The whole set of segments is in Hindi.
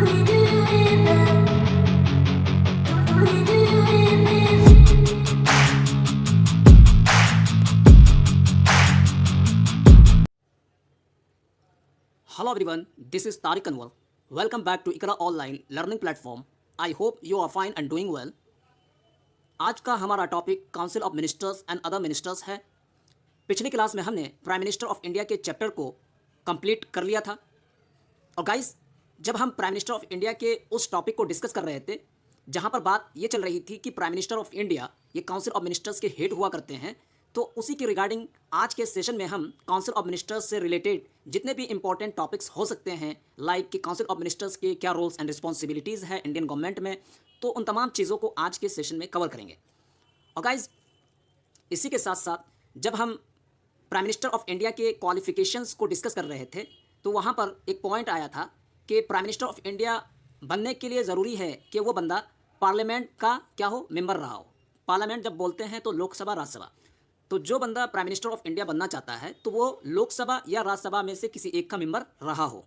Hello everyone, this is Tariq Anwar. Welcome back to Ikra Online Learning Platform. I hope you are fine and doing well. आज का हमारा topic council of ministers and other ministers है। पिछली क्लास में हमने प्राइम मिनिस्टर ऑफ इंडिया के चैप्टर को कंप्लीट कर लिया था। और गाइस, जब हम प्राइम मिनिस्टर ऑफ इंडिया के उस टॉपिक को डिस्कस कर रहे थे जहाँ पर बात ये चल रही थी कि प्राइम मिनिस्टर ऑफ इंडिया ये काउंसिल ऑफ मिनिस्टर्स के हेड हुआ करते हैं, तो उसी के रिगार्डिंग आज के सेशन में हम काउंसिल ऑफ मिनिस्टर्स से रिलेटेड जितने भी इंपॉर्टेंट टॉपिक्स हो सकते हैं, लाइक कि काउंसिल ऑफ मिनिस्टर्स के क्या रोल्स एंड रिस्पॉन्सिबिलिटीज़ है इंडियन गवर्नमेंट में, तो उन तमाम चीज़ों को आज के सेशन में कवर करेंगे। और गाइज, इसी के साथ साथ जब हम प्राइम मिनिस्टर ऑफ इंडिया के क्वालिफिकेशंस को डिस्कस कर रहे थे तो वहाँ पर एक पॉइंट आया था कि प्राइम मिनिस्टर ऑफ इंडिया बनने के लिए ज़रूरी है कि वो बंदा पार्लियामेंट का क्या हो, मेंबर रहा हो। पार्लियामेंट जब बोलते हैं तो लोकसभा, राज्यसभा। तो जो बंदा प्राइम मिनिस्टर ऑफ इंडिया बनना चाहता है तो वो लोकसभा या राज्यसभा में से किसी एक का मेंबर रहा हो।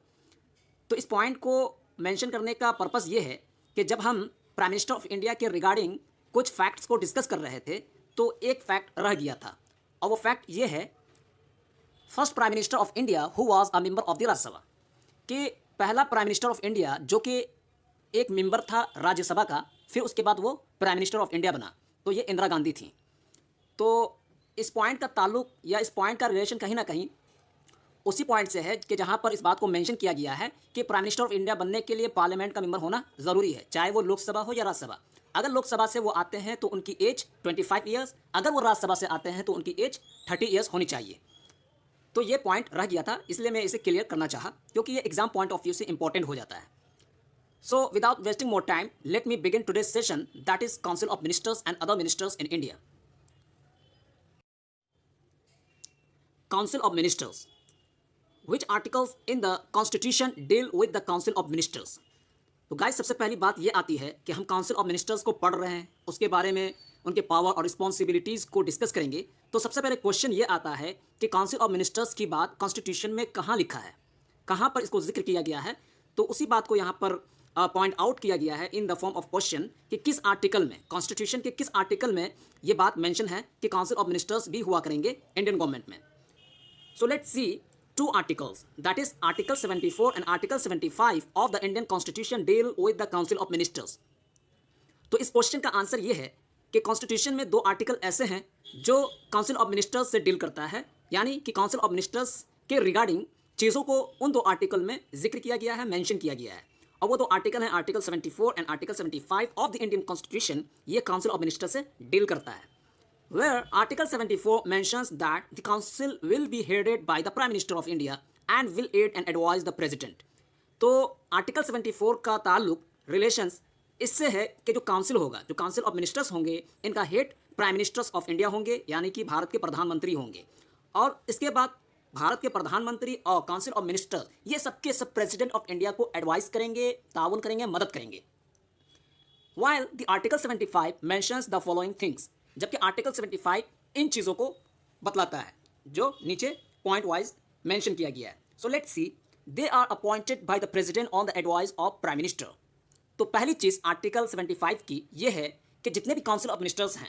तो इस पॉइंट को मेंशन करने का पर्पस ये है कि जब हम प्राइम मिनिस्टर ऑफ इंडिया के रिगार्डिंग कुछ फैक्ट्स को डिस्कस कर रहे थे तो एक फैक्ट रह गया था, और वो फैक्ट ये है, first prime minister of India who was a member of the Rajya Sabha, कि पहला प्राइम मिनिस्टर ऑफ इंडिया जो कि एक मेंबर था राज्यसभा का, फिर उसके बाद वो प्राइम मिनिस्टर ऑफ इंडिया बना, तो ये इंदिरा गांधी थी। तो इस पॉइंट का ताल्लुक या इस पॉइंट का रिलेशन कहीं ना कहीं उसी पॉइंट से है कि जहाँ पर इस बात को मेंशन किया गया है कि प्राइम मिनिस्टर ऑफ इंडिया बनने के लिए पार्लियामेंट का मेंबर होना ज़रूरी है, चाहे वो लोकसभा हो या राज्यसभा। अगर लोकसभा से वो आते हैं तो उनकी एज 25 ईयर्स, अगर वो राज्यसभा से आते हैं तो उनकी एज 30 ईयर्स होनी चाहिए। तो ये पॉइंट रह गया था, इसलिए मैं इसे क्लियर करना चाहा, क्योंकि ये एग्जाम पॉइंट ऑफ व्यू से इंपॉर्टेंट हो जाता है। So without wasting more time, let me begin today's session, that is council of ministers and other ministers in India. Council of Ministers. Which articles in the Constitution deal with the Council of Ministers? तो गाइस, सबसे पहली बात ये आती है कि हम काउंसिल ऑफ मिनिस्टर्स को पढ़ रहे हैं, उसके बारे में उनके पावर और रिस्पॉन्सिबिलिटीज़ को डिस्कस करेंगे। तो सबसे पहले क्वेश्चन ये आता है कि काउंसिल ऑफ मिनिस्टर्स की बात कॉन्स्टिट्यूशन में कहाँ लिखा है, कहाँ पर इसको जिक्र किया गया है। तो उसी बात को यहाँ पर पॉइंट आउट किया गया है in the form of question कि किस आर्टिकल में, कॉन्स्टिट्यूशन के किस आर्टिकल में ये बात मेंशन है कि काउंसिल ऑफ मिनिस्टर्स भी हुआ करेंगे इंडियन गवर्नमेंट में। So let's see two articles, that is Article 74 and Article 75 of the Indian Constitution deal with the Council of Ministers. तो इस क्वेश्चन का आंसर ये है कि कॉन्स्टिट्यूशन में दो आर्टिकल ऐसे हैं जो काउंसिल ऑफ मिनिस्टर्स से डील करता है, यानी कि काउंसिल ऑफ मिनिस्टर्स के रिगार्डिंग चीज़ों को उन दो आर्टिकल में जिक्र किया गया है, मेंशन किया गया है। और वो दो आर्टिकल हैं article 74 and article 75 of the Indian constitution. ये काउंसिल ऑफ मिनिस्टर्स से डील करता है, where Article 74 mentions that the council will be headed by the Prime Minister of India and will aid and advise the President। तो आर्टिकल 74 का ताल्लुक, रिलेशंस इससे है कि जो काउंसिल होगा, जो काउंसिल ऑफ मिनिस्टर्स होंगे, इनका head prime ministers of India होंगे, यानी कि भारत के प्रधानमंत्री होंगे। और इसके बाद भारत के प्रधानमंत्री और काउंसिल ऑफ मिनिस्टर्स ये सबके सब प्रेसिडेंट ऑफ इंडिया को एडवाइस करेंगे, ताउन करेंगे, मदद करेंगे। While the Article 75 mentions the following things, जबकि आर्टिकल 75 इन चीज़ों को बतलाता है जो नीचे पॉइंट वाइज मेंशन किया गया है। So let's see, they are appointed by the president on the advice of prime minister. तो पहली चीज़ आर्टिकल 75 की ये है कि जितने भी काउंसिल ऑफ मिनिस्टर्स हैं,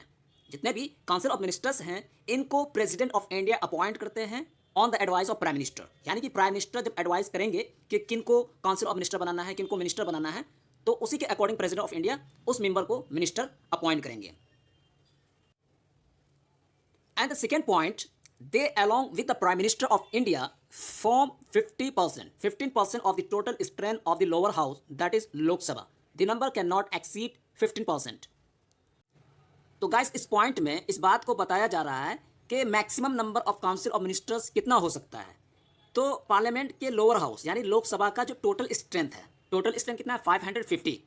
जितने भी काउंसिल ऑफ मिनिस्टर्स हैं, इनको प्रेसिडेंट ऑफ इंडिया अपॉइंट करते हैं on the advice of prime minister. यानी कि प्राइम मिनिस्टर जब एडवाइस करेंगे कि किन को काउंसिल ऑफ मिनिस्टर बनाना है, किन को मिनिस्टर बनाना है, तो उसी के अकॉर्डिंग प्रेसिडेंट ऑफ इंडिया उस मेंबर को मिनिस्टर अपॉइंट करेंगे। And the second point, they along with the Prime Minister of India form 50%, 15% of the total strength of the lower house, that is Lok Sabha. The number cannot exceed 15%. तो गाइस, इस पॉइंट में इस बात को बताया जा रहा है कि maximum number of council of ministers कितना हो सकता है। तो पार्लियामेंट के लोअर हाउस यानी लोकसभा का जो टोटल स्ट्रेंथ है, टोटल स्ट्रेंथ कितना है? 550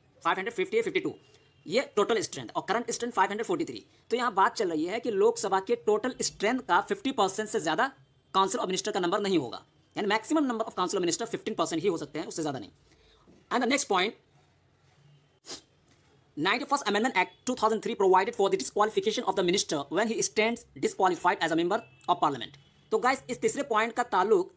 या 52, ये टोटल स्ट्रेंथ, और करंट स्ट्रेंथ 543। तो यहाँ बात चल रही है कि लोकसभा के टोटल स्ट्रेंथ का 50% से ज़्यादा काउंसिल ऑफ मिनिस्टर का नंबर नहीं होगा, यानी maximum number of council of minister 15% ही हो सकते हैं, उससे ज़्यादा नहीं। And the next point, 91st Amendment Act 2003 provided for the disqualification of the minister when he stands disqualified as a member of parliament। तो गाइस, इस तीसरे पॉइंट का ताल्लुक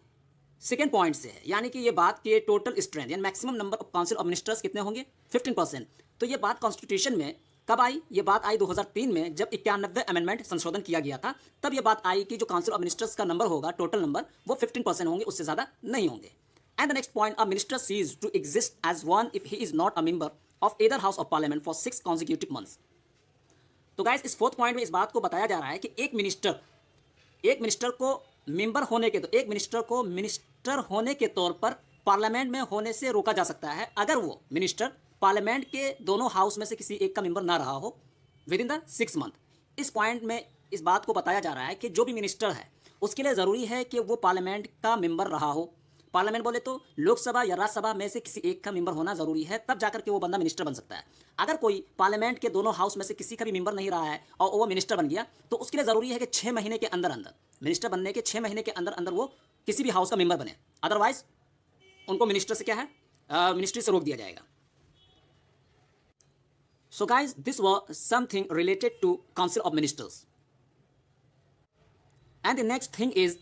सेकेंड पॉइंट से है, यानी कि ये बात कि टोटल स्ट्रेंथ यानी maximum number of council of ministers कितने होंगे 15%। तो ये बात कॉन्स्टिट्यूशन में कब आई? ये बात आई 2003 में, जब 91वें अमेंडमेंट संशोधन किया गया था, तब ये बात आई कि जो काउंसिल ऑफ मिनिस्टर्स का नंबर होगा, टोटल नंबर, वो 15% होंगे, उससे ज़्यादा नहीं होंगे। And the next point, a minister ceases to exist as one if he is not a member of either house of parliament for 6 consecutive months. तो गाइस इस फोर्थ पॉइंट में इस बात को बताया जा रहा है कि एक मिनिस्टर को मेंबर होने के, तो एक मिनिस्टर को मिनिस्टर होने के तौर पर पार्लियामेंट में होने से रोका जा सकता है अगर वो मिनिस्टर पार्लियामेंट के दोनों हाउस में से किसी एक का मेंबर ना रहा हो विद इन द 6 मंथ। इस पॉइंट में इस बात को बताया जा रहा है कि जो भी मिनिस्टर है उसके लिए ज़रूरी है कि वो पार्लियामेंट का मेंबर रहा हो। पार्लियामेंट बोले तो लोकसभा या राज्यसभा में से किसी एक का मेंबर होना ज़रूरी है, तब जाकर के वो बंदा मिनिस्टर बन सकता है। अगर कोई पार्लियामेंट के दोनों हाउस में से किसी का भी मेंबर नहीं रहा है और वो मिनिस्टर बन गया, तो उसके लिए ज़रूरी है कि 6 महीने के अंदर अंदर, मिनिस्टर बनने के 6 महीने के अंदर अंदर वो किसी भी हाउस का मेंबर बने, अदरवाइज उनको मिनिस्टर से क्या है, मिनिस्ट्री से रोक दिया जाएगा। So guys, this was something related to Council of Ministers. And the next thing is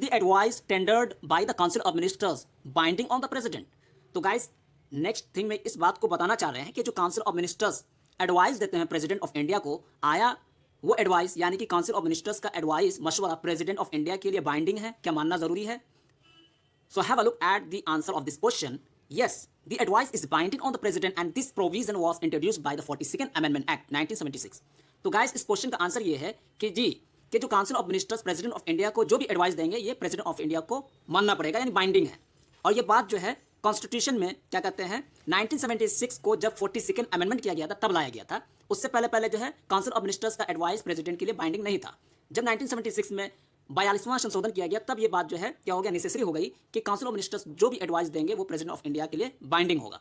the advice tendered by the Council of Ministers binding on the President? तो guys, next thing में इस बात को बताना चाह रहे हैं कि जो Council of Ministers एडवाइस देते हैं प्रेसिडेंट ऑफ इंडिया को, आया वो एडवाइस यानी कि काउंसिल ऑफ मिनिस्टर्स का एडवाइस, मशवरा प्रेसिडेंट ऑफ इंडिया के लिए बाइंडिंग है, क्या मानना ज़रूरी है? So have a look at the answer of this question. Yes, the advice is binding on the president and this provision was introduced by the 42nd Amendment Act 1976. तो गाइस इस क्वेश्चन का आंसर ये है कि जी कि जो council of ministers president of India को जो भी एडवाइस देंगे ये प्रेसिडेंट ऑफ इंडिया को मानना पड़ेगा, यानी बाइंडिंग है। और ये बात जो है कॉन्स्टिट्यूशन में क्या कहते हैं 1976 को जब 42nd अमेंडमेंट किया गया था तब लाया गया था। उससे पहले जो है काउंसिल ऑफ मिनिस्टर्स का एडवाइस प्रेसिडेंट के लिए बाइंडिंग नहीं था। जब 1976 में 42वां संशोधन किया गया तब ये बात जो है क्या हो गया, नेसेसरी हो गई कि काउंसिल ऑफ मिनिस्टर्स जो भी एडवाइस देंगे वो प्रेसिडेंट ऑफ इंडिया के लिए बाइंडिंग होगा।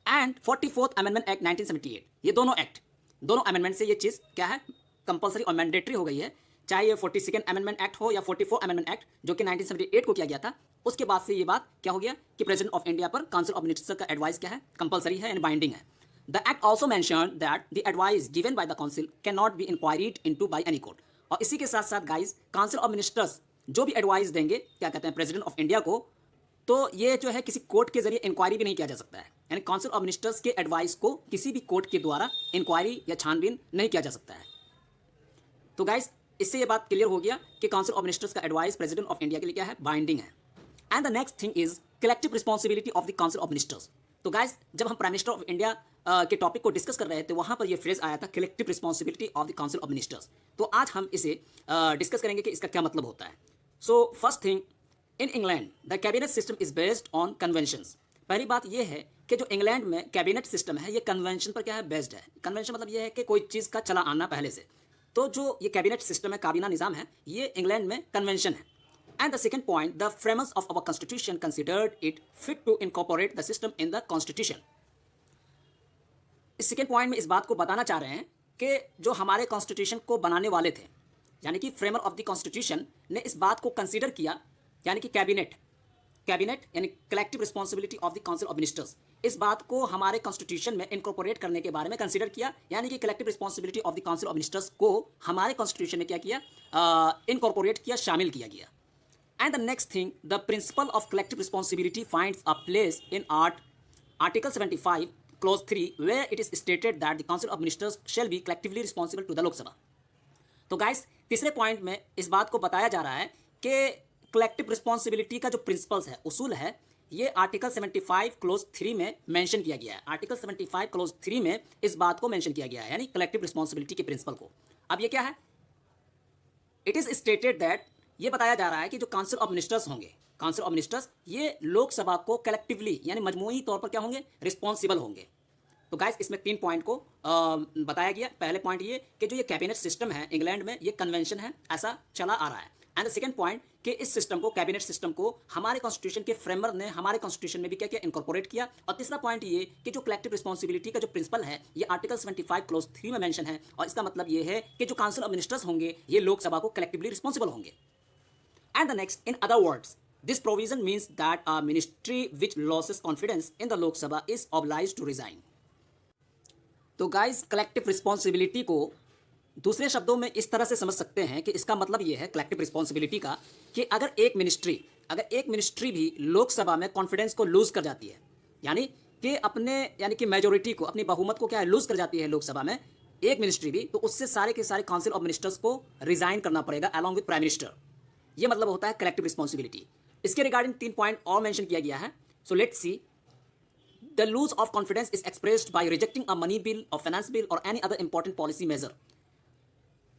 एंड 44th अमेंडमेंट एक्ट 1978, ये दोनों अमेंडमेंट से ये चीज़ क्या है, कंपलसरी और मैंडेटरी हो गई है। चाहे ये 42nd अमेंडमेंट एक्ट हो या 44th अमेंडमेंट एक्ट जो कि 1978 को किया गया था, उसके बाद से ये बात क्या हो गया कि प्रेसिडेंट ऑफ इंडिया पर काउंसिल ऑफ मिनिस्टर्स का एडवाइस क्या है, कंपलसरी है एंड बाइंडिंग है। The act also mentioned that the advice given by the council can not be inquired into by any court. और इसी के साथ साथ गाइज काउंसिल ऑफ मिनिस्टर्स जो भी एडवाइस देंगे क्या कहते हैं प्रेसिडेंट ऑफ इंडिया को, तो ये जो है किसी कोर्ट के जरिए इंक्वायरी भी नहीं किया जा सकता है, यानी काउंसिल ऑफ मिनिस्टर्स के एडवाइस को किसी भी कोर्ट के द्वारा इंक्वायरी या छानबीन नहीं किया जा सकता है। तो गाइज इससे ये बात क्लियर हो गया कि काउंसिल ऑफ मिनिस्टर्स का एडवाइस प्रेसिडेंट ऑफ इंडिया के लिए क्या है, बाइंडिंग है। And the next thing is collective responsibility of the council of ministers. तो गाइज जब हम प्राइम मिनिस्टर ऑफ इंडिया के टॉपिक को डिस्कस कर रहे थे वहाँ पर ये फ्रेज आया था collective responsibility of the council of ministers. तो आज हम इसे डिस्कस करेंगे कि इसका क्या मतलब होता है। So first thing, in England the cabinet system is based on conventions. पहली बात यह है कि जो इंग्लैंड में कैबिनेट सिस्टम है ये कन्वेंशन पर क्या है, बेस्ड है। कन्वेंशन मतलब यह है कि कोई चीज़ का चला आना पहले से। तो जो ये कैबिनेट सिस्टम है, काबीना निज़ाम है, ये इंग्लैंड में कन्वेंशन है। And the second point, the framers of our constitution considered it fit to incorporate the system in the constitution. इस सेकेंड पॉइंट में इस बात को बताना चाह रहे हैं कि जो हमारे कॉन्स्टिट्यूशन को बनाने वाले थे, यानी कि फ्रेमर ऑफ द कॉन्स्टिट्यूशन ने इस बात को कंसीडर किया, यानी कि कैबिनेट यानी collective responsibility of the council of ministers, इस बात को हमारे कॉन्स्टिट्यूशन में इनकॉर्पोरेट करने के बारे में कंसीडर किया, यानी कि collective responsibility of the council of ministers को हमारे कॉन्स्टिट्यूशन में क्या किया, इनकॉर्पोरेट किया, शामिल किया गया। And the next thing, the principle of collective responsibility finds a place in article 75 Clause 3 where it is stated that the Council of Ministers shall be collectively responsible to the Lok Sabha। तो गाइस तीसरे पॉइंट में इस बात को बताया जा रहा है कि कलेक्टिव रिस्पॉन्सिबिलिटी का जो प्रिंसिपल्स है, उसूल है, ये आर्टिकल 75 Clause 3 में मेंशन किया गया है। आर्टिकल 75 Clause 3 में इस बात को मेंशन किया गया है, यानी कलेक्टिव रिस्पॉन्सिबिलिटी के प्रिंसिपल को। अब ये क्या है, इट इज स्टेटेड दैट, ये बताया जा रहा है कि जो काउंसिल ऑफ मिनिस्टर्स होंगे, काउंसिल ऑफ मिनिस्टर्स ये लोकसभा को कलेक्टिवली यानी मजमूई तौर पर क्या होंगे, रिस्पॉन्सिबल होंगे। तो गाइस इसमें 3 पॉइंट को बताया गया। पहले पॉइंट ये कि जो ये कैबिनेट सिस्टम है इंग्लैंड में, ये कन्वेंशन है, ऐसा चला आ रहा है। एंड द सेकंड पॉइंट कि इस सिस्टम को, कैबिनेट सिस्टम को हमारे कॉन्स्टिट्यूशन के फ्रेमर ने हमारे कॉन्स्टिट्यूशन में भी क्या किया, इनकॉर्पोरेट किया। और तीसरा पॉइंट ये कि जो कलेक्टिव रिस्पॉन्सिबिलिटी का जो प्रिंसिपल है ये आर्टिकल 75 Clause 3 में मेंशन है, और इसका मतलब ये है कि जो काउंसिल ऑफ मिनिस्टर्स होंगे ये लोकसभा को कलेक्टिवली रिस्पॉन्सिबल होंगे। And the next, in other words, this provision means that a ministry which loses confidence in the Lok Sabha is obliged to resign। तो गाइस कलेक्टिव रिस्पॉन्सिबिलिटी को दूसरे शब्दों में इस तरह से समझ सकते हैं कि इसका मतलब ये है कलेक्टिव रिस्पॉन्सिबिलिटी का कि अगर एक मिनिस्ट्री अगर एक मिनिस्ट्री भी लोकसभा में कॉन्फिडेंस को लूज कर जाती है, यानी कि मेजोरिटी को, अपनी बहुमत को क्या है, लूज कर जाती है लोकसभा में एक मिनिस्ट्री भी, तो उससे सारे के सारे काउंसिल ऑफ मिनिस्टर्स को रिजाइन करना पड़ेगा अलॉन्ग विद प्राइम मिनिस्टर। ये मतलब होता है कलेक्टिव रिस्पॉन्सिबिलिटी। इसके रिगार्डिंग 3 पॉइंट और मेंशन किया गया है। So let's see. The lose of confidence is expressed by rejecting a money bill और फाइनेंस बिल और any other important policy measure.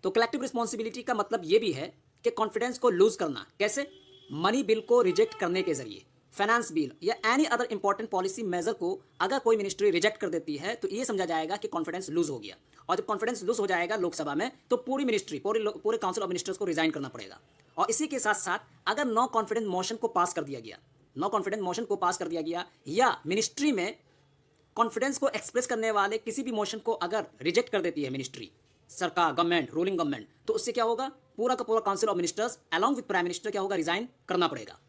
तो कलेक्टिव रिस्पॉन्सिबिलिटी का मतलब ये भी है कि कॉन्फिडेंस को लूज करना कैसे? मनी बिल को रिजेक्ट करने के जरिए, फाइनेंस बिल या any other important policy measure को अगर कोई मिनिस्ट्री रिजेक्ट कर देती है तो ये समझा जाएगा कि कॉन्फिडेंस लूज हो गया। और जब कॉन्फिडेंस लूज हो जाएगा लोकसभा में तो पूरी मिनिस्ट्री, पूरे काउंसिल ऑफ मिनिस्टर्स को रिजाइन करना पड़ेगा। और इसी के साथ साथ अगर नो कॉन्फिडेंस मोशन को पास कर दिया गया, या मिनिस्ट्री में कॉन्फिडेंस को एक्सप्रेस करने वाले किसी भी मोशन को अगर रिजेक्ट कर देती है मिनिस्ट्री, सरकार, गवर्नमेंट, रूलिंग गवर्नमेंट, तो उससे क्या होगा, पूरा का पूरा council of ministers along with prime minister क्या होगा, रिजाइन करना पड़ेगा।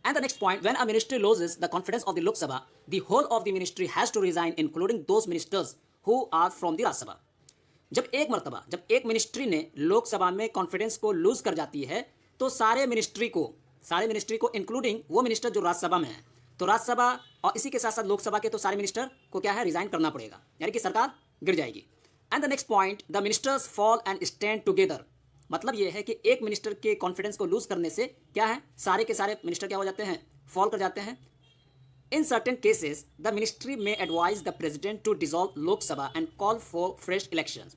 And the next point, when a ministry loses the confidence of the Lok Sabha, the whole of the ministry has to resign, including those ministers who are from the Rajya Sabha. जब एक मिनिस्ट्री ने लोकसभा में कॉन्फिडेंस को लूज कर जाती है तो सारे मिनिस्ट्री को इंक्लूडिंग वो मिनिस्टर जो राज्यसभा में है, तो राज्यसभा और इसी के साथ साथ लोकसभा के तो सारे मिनिस्टर को क्या है, रिजाइन करना पड़ेगा, यानी कि सरकार गिर जाएगी। And the next point, the ministers fall and stand together. मतलब यह है कि एक मिनिस्टर के कॉन्फिडेंस को लूज करने से क्या है, सारे के सारे मिनिस्टर क्या हो जाते हैं, फॉल कर जाते हैं। In certain cases the ministry may advise the president to dissolve Lok Sabha and call for fresh elections.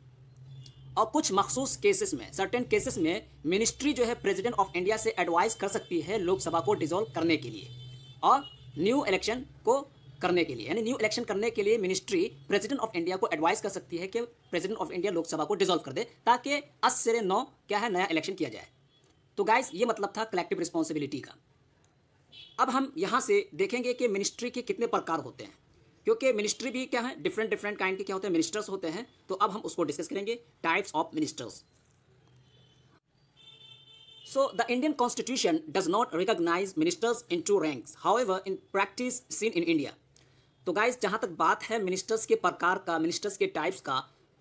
और कुछ मखसूस केसेस में, सर्टेन केसेस में मिनिस्ट्री जो है प्रेसिडेंट ऑफ इंडिया से एडवाइस कर सकती है लोकसभा को डिसॉल्व करने के लिए और न्यू इलेक्शन को करने के लिए, यानी न्यू इलेक्शन करने के लिए मिनिस्ट्री प्रेसिडेंट ऑफ इंडिया को एडवाइस कर सकती है कि प्रेसिडेंट ऑफ इंडिया लोकसभा को डिसॉल्व कर दे ताकि 10 से 9 क्या है, नया इलेक्शन किया जाए। तो गाइस ये मतलब था कलेक्टिव रिस्पॉन्सिबिलिटी का। अब हम यहाँ से देखेंगे कि मिनिस्ट्री के कितने प्रकार होते हैं, क्योंकि मिनिस्ट्री भी क्या है, डिफरेंट काइंड के क्या होते हैं, मिनिस्टर्स होते हैं। तो अब हम उसको डिस्कस करेंगे, types of ministers. So the Indian Constitution does not recognize ministers in 2 ranks. However, in practice seen in India. तो गाइस जहाँ तक बात है मिनिस्टर्स के प्रकार का, मिनिस्टर्स के टाइप्स का,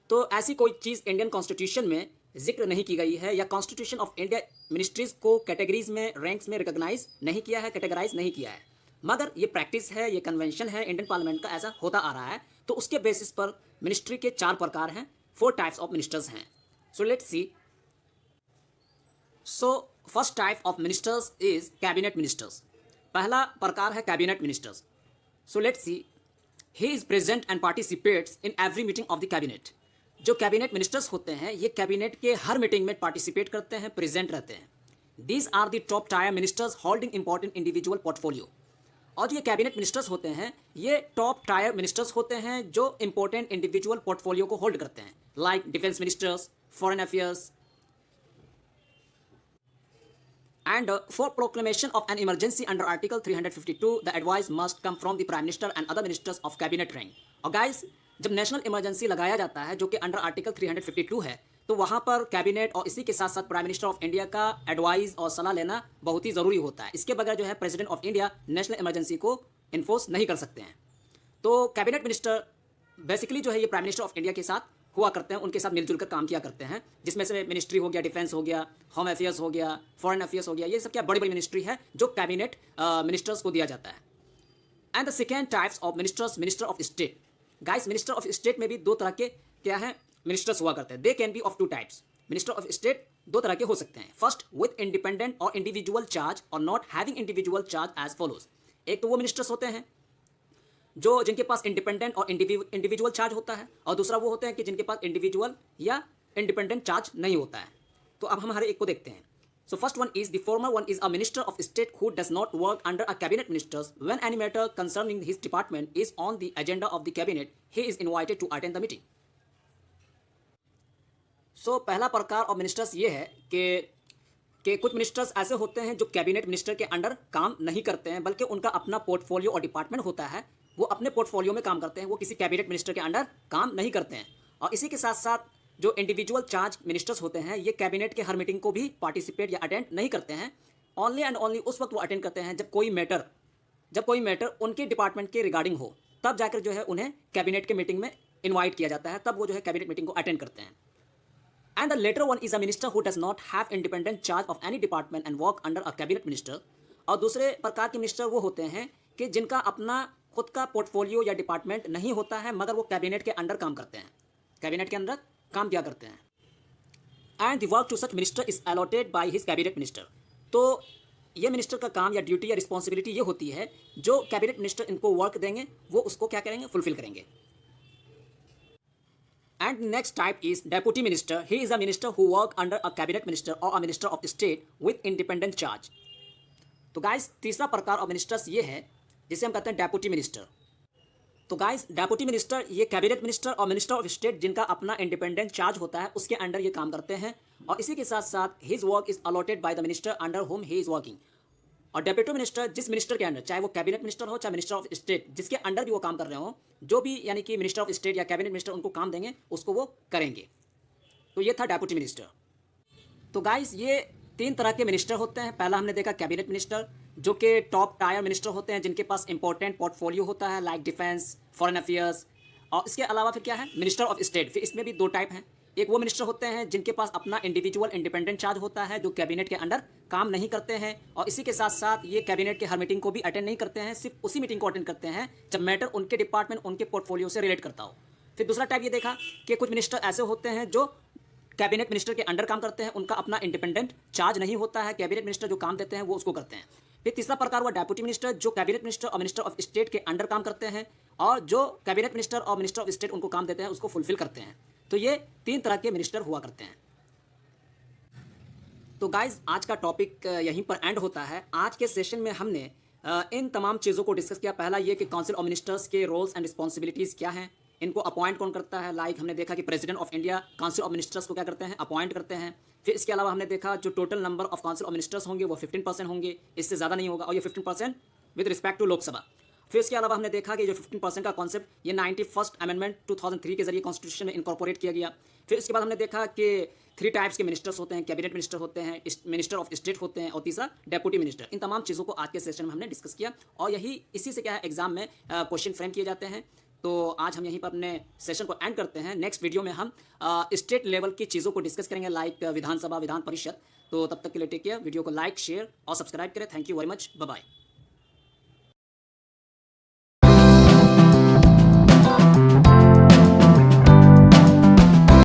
तो ऐसी कोई चीज़ इंडियन कॉन्स्टिट्यूशन में जिक्र नहीं की गई है, या कॉन्स्टिट्यूशन ऑफ इंडिया मिनिस्ट्रीज को कैटेगरीज में, रैंक्स में रिकॉग्नाइज नहीं किया है, कैटेगराइज नहीं किया है। मगर ये प्रैक्टिस है, ये कन्वेंशन है इंडियन पार्लियामेंट का, ऐसा होता आ रहा है। तो उसके बेसिस पर मिनिस्ट्री के 4 प्रकार हैं, 4 टाइप्स ऑफ मिनिस्टर्स हैं। सो let's C. So first type of ministers is cabinet ministers. पहला प्रकार है cabinet ministers. So let's C. He is present and participates in every meeting of the cabinet. जो कैबिनेट मिनिस्टर्स होते हैं ये कैबिनेट के हर मीटिंग में पार्टिसिपेट करते हैं, प्रेजेंट रहते हैं। These are the top tier ministers holding important individual portfolio. और जो ये कैबिनेट मिनिस्टर्स होते हैं ये टॉप टायर मिनिस्टर्स होते हैं जो इंपॉर्टेंट इंडिविजुअल पोर्टफोलियो को होल्ड करते हैं, like defence ministers, foreign affairs. And for proclamation of an emergency under Article 352, the advice must come from the Prime Minister and other ministers of cabinet rank. और guys, जब नेशनल इमरजेंसी लगाया जाता है जो कि अंडर आर्टिकल 352 है, तो वहाँ पर कैबिनेट और इसी के साथ साथ प्राइम मिनिस्टर ऑफ इंडिया का एडवाइस और सलाह लेना बहुत ही ज़रूरी होता है। इसके बगैर जो है president of India national emergency को इन्फोर्स नहीं कर सकते हैं। तो कैबिनेट मिनिस्टर बेसिकली जो है ये प्राइम मिनिस्टर ऑफ इंडिया के साथ हुआ करते हैं, उनके साथ मिलजुल कर काम किया करते हैं, जिसमें से मिनिस्ट्री हो गया, डिफेंस हो गया, होम अफेयर्स हो गया, फॉरेन अफेयर्स हो गया, ये सब क्या बड़ी बड़ी मिनिस्ट्री है जो कैबिनेट मिनिस्टर्स को दिया जाता है। And the second types of ministers, minister of state. Guys minister of state में भी 2 तरह के क्या है मिनिस्टर्स हुआ करते हैं। They can be of 2 types. Minister of state 2 तरह के हो सकते हैं। फर्स्ट, विथ इंडिपेंडेंट और इंडिविजुअल चार्ज और not having individual charge as follows. एक तो वो मिनिस्टर्स होते हैं जो जिनके पास इंडिपेंडेंट और इंडिविजुअल चार्ज होता है, और दूसरा वो होते हैं कि जिनके पास इंडिविजुअल या इंडिपेंडेंट चार्ज नहीं होता है। तो अब हम हर एक को देखते हैं। So first one is the former one is a minister of state who does not work under a cabinet ministers when any matter concerning his department is on the agenda of the cabinet he is invited to attend the meeting. So पहला प्रकार ऑफ मिनिस्टर्स ये है कि कुछ मिनिस्टर्स ऐसे होते हैं जो कैबिनेट मिनिस्टर के अंडर काम नहीं करते हैं, बल्कि उनका अपना पोर्टफोलियो और डिपार्टमेंट होता है, वो अपने पोर्टफोलियो में काम करते हैं, वो किसी कैबिनेट मिनिस्टर के अंडर काम नहीं करते हैं। और इसी के साथ साथ जो इंडिविजुअल चार्ज मिनिस्टर्स होते हैं ये कैबिनेट के हर मीटिंग को भी पार्टिसिपेट या अटेंड नहीं करते हैं। ओनली एंड ओनली उस वक्त वो अटेंड करते हैं जब कोई मैटर उनके डिपार्टमेंट के रिगार्डिंग हो, तब जाकर जो है उन्हें कैबिनेट के मीटिंग में इन्वाइट किया जाता है, तब वो जो है कैबिनेट मीटिंग को अटेंड करते हैं। And the later one is a minister who does not have independent charge of any department and work under a cabinet minister. और दूसरे प्रकार के मिनिस्टर वो होते हैं कि जिनका अपना खुद का पोर्टफोलियो या डिपार्टमेंट नहीं होता है, मगर वो कैबिनेट के अंडर काम करते हैं, कैबिनेट के अंदर काम किया करते हैं। And the work to such minister is allotted by his cabinet minister. तो ये मिनिस्टर का काम या ड्यूटी या रिस्पॉन्सिबिलिटी ये होती है, जो कैबिनेट मिनिस्टर इनको वर्क देंगे वो उसको क्या करेंगे, फुलफिल करेंगे। And next type is deputy minister. He is a minister who work under a cabinet minister और a minister of state with independent charge. तो गाइस तीसरा प्रकार ऑफ मिनिस्टर्स ये है जिसे हम कहते हैं डेप्यूटी मिनिस्टर। तो गाइस डेप्यूटी मिनिस्टर ये कैबिनेट मिनिस्टर और मिनिस्टर ऑफ स्टेट जिनका अपना इंडिपेंडेंट चार्ज होता है उसके अंडर ये काम करते हैं, और इसी के साथ साथ his work is allotted by the minister under home he is working. और डेप्यूटी मिनिस्टर जिस मिनिस्टर के अंडर, चाहे वो कैबिनेट मिनिस्टर हो चाहे मिनिस्टर ऑफ स्टेट, जिसके अंडर भी वो काम कर रहे हो, जो भी यानी कि मिनिस्टर ऑफ स्टेट या कैबिनेट मिनिस्टर उनको काम देंगे उसको वो करेंगे। तो ये था डेप्यूटी मिनिस्टर। तो गाइस ये तीन तरह के मिनिस्टर होते हैं। पहला हमने देखा कैबिनेट मिनिस्टर, जो कि टॉप टायर मिनिस्टर होते हैं जिनके पास इंपॉर्टेंट पोर्टफोलियो होता है लाइक डिफेंस, फॉरेन अफेयर्स। और इसके अलावा फिर क्या है, मिनिस्टर ऑफ स्टेट। फिर इसमें भी दो टाइप हैं, एक वो मिनिस्टर होते हैं जिनके पास अपना इंडिविजुअल इंडिपेंडेंट चार्ज होता है, जो कैबिनेट के अंडर काम नहीं करते हैं, और इसी के साथ साथ ये कैबिनेट के हर मीटिंग को भी अटेंड नहीं करते हैं, सिर्फ उसी मीटिंग को अटेंड करते हैं जब मैटर उनके डिपार्टमेंट उनके पोर्टफोलियो से रिलेट करता हो। फिर दूसरा टाइप ये देखा कि कुछ मिनिस्टर ऐसे होते हैं जो कैबिनेट मिनिस्टर के अंडर काम करते हैं, उनका अपना इंडिपेंडेंट चार्ज नहीं होता है, कैबिनेट मिनिस्टर जो काम देते हैं वो उसको करते हैं। फिर तीसरा प्रकार हुआ डेप्यूटी मिनिस्टर, जो कैबिनेट मिनिस्टर और मिनिस्टर ऑफ स्टेट के अंडर काम करते हैं, और जो कैबिनेट मिनिस्टर और मिनिस्टर ऑफ स्टेट उनको काम देते हैं उसको फुलफिल करते हैं। तो ये तीन तरह के मिनिस्टर हुआ करते हैं। तो गाइज आज का टॉपिक यहीं पर एंड होता है। आज के सेशन में हमने इन तमाम चीज़ों को डिस्कस किया। पहला ये कि काउंसिल ऑफ मिनिस्टर्स के रोल्स एंड रिस्पॉन्सिबिलिटीज़ क्या हैं, इनको अपॉइंट कौन करता है। लाइक हमने देखा कि president of India council of ministers को क्या करते हैं, अपॉइंट करते हैं। फिर इसके अलावा हमने देखा जो total number of council of ministers होंगे वो 15% होंगे, इससे ज़्यादा नहीं होगा, और ये 15% विद रिस्पेक्ट टू लोकसभा। फिर इसके अलावा हमने देखा कि जो 15% का कॉन्सेप्ट ये 91st अमेंडमेंट 2003 के जरिए कॉन्स्टिट्यूशन में इनकॉर्पोरेट किया गया। फिर इसके बाद हमने देखा कि 3 टाइप्स के मिनिस्टर्स होते हैं, कैबिनेट मिनिस्टर होते हैं, मिनिस्टर ऑफ स्टेट होते हैं, और तीसरा डेप्यूटी मिनिस्टर। इन तमाम चीज़ों को आज के सेशन में हमने डिस्कस किया, और यही इसी से क्या है एग्जाम में क्वेश्चन फ्रेम किए जाते हैं। तो आज हम यहीं पर अपने सेशन को एंड करते हैं। नेक्स्ट वीडियो में हम स्टेट लेवल की चीज़ों को डिस्कस करेंगे लाइक विधानसभा, विधान परिषद। तो तब तक के लिए टेक केयर, वीडियो को लाइक, शेयर और सब्सक्राइब करें। Thank you very much, bye bye.